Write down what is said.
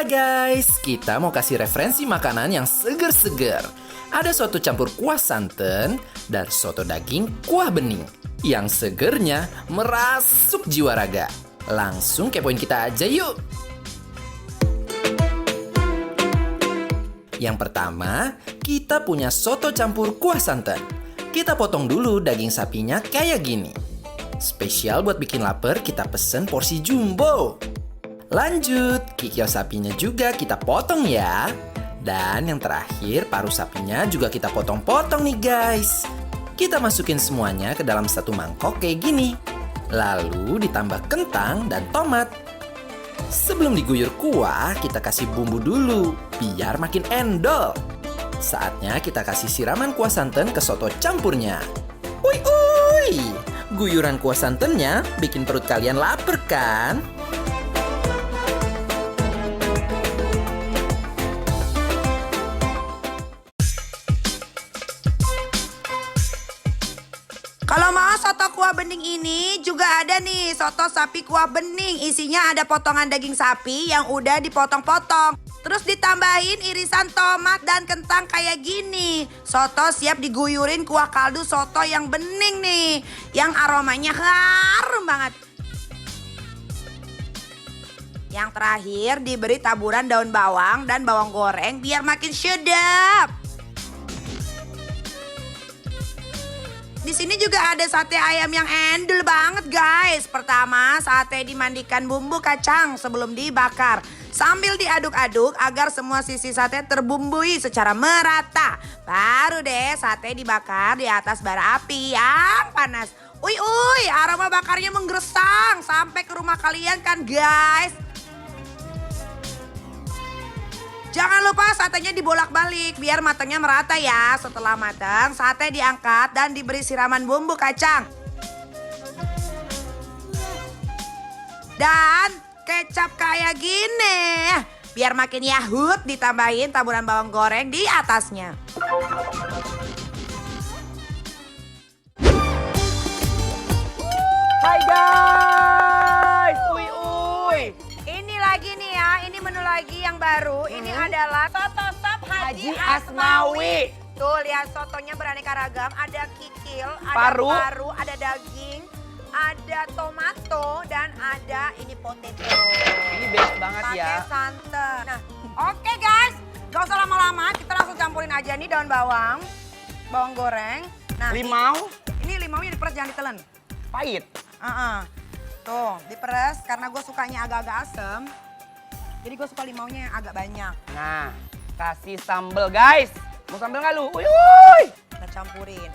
guys, kita mau kasih referensi makanan yang seger-seger. Ada soto campur kuah santan dan soto daging kuah bening. Yang segernya merasuk jiwa raga. Langsung kepoin kita aja yuk. Yang pertama, kita punya soto campur kuah santan. Kita potong dulu daging sapinya kayak gini. Spesial buat bikin lapar, kita pesen porsi jumbo. Lanjut, kikil sapinya juga kita potong ya. Dan yang terakhir, paruh sapinya juga kita potong-potong nih guys. Kita masukin semuanya ke dalam satu mangkok kayak gini. Lalu ditambah kentang dan tomat. Sebelum diguyur kuah, kita kasih bumbu dulu, biar makin endol. Saatnya kita kasih siraman kuah santan ke soto campurnya. Uy, uy! Guyuran kuah santannya bikin perut kalian lapar kan? Kalau mau soto kuah bening ini juga ada nih soto sapi kuah bening. Isinya ada potongan daging sapi yang udah dipotong-potong. Terus ditambahin irisan tomat dan kentang kayak gini. Soto siap diguyurin kuah kaldu soto yang bening nih. Yang aromanya harum banget. Yang terakhir diberi taburan daun bawang dan bawang goreng biar makin sedap. Di sini juga ada sate ayam yang endul banget guys. Pertama, sate dimandikan bumbu kacang sebelum dibakar. Sambil diaduk-aduk agar semua sisi sate terbumbui secara merata. Baru deh sate dibakar di atas bara api yang panas. Uy, aroma bakarnya menggersang sampai ke rumah kalian kan guys. Jangan lupa satenya dibolak-balik biar matangnya merata ya. Setelah matang, sate diangkat dan diberi siraman bumbu kacang. Dan kecap kayak gini. Biar makin yahut ditambahin taburan bawang goreng di atasnya. Hai guys, Ini lagi nih ya, ini menu lagi yang baru. Ini adalah soto sop Haji Asmawi. Tuh lihat sotonya beraneka ragam. Ada kikil, ada paru, ada daging, ada tomato, dan ada ini potato. Ini best banget ya. Pakai santan. Nah, oke guys, gak usah lama-lama. Kita langsung campurin aja nih daun bawang, bawang goreng. Nah, Limau, ini limaunya diperes jangan ditelen. pahit. Tuh, diperes karena gue sukanya agak-agak asem. Jadi gue suka limaunya yang agak banyak. Nah, kasih sambal guys. Mau sambal nggak lu? Kita campurin.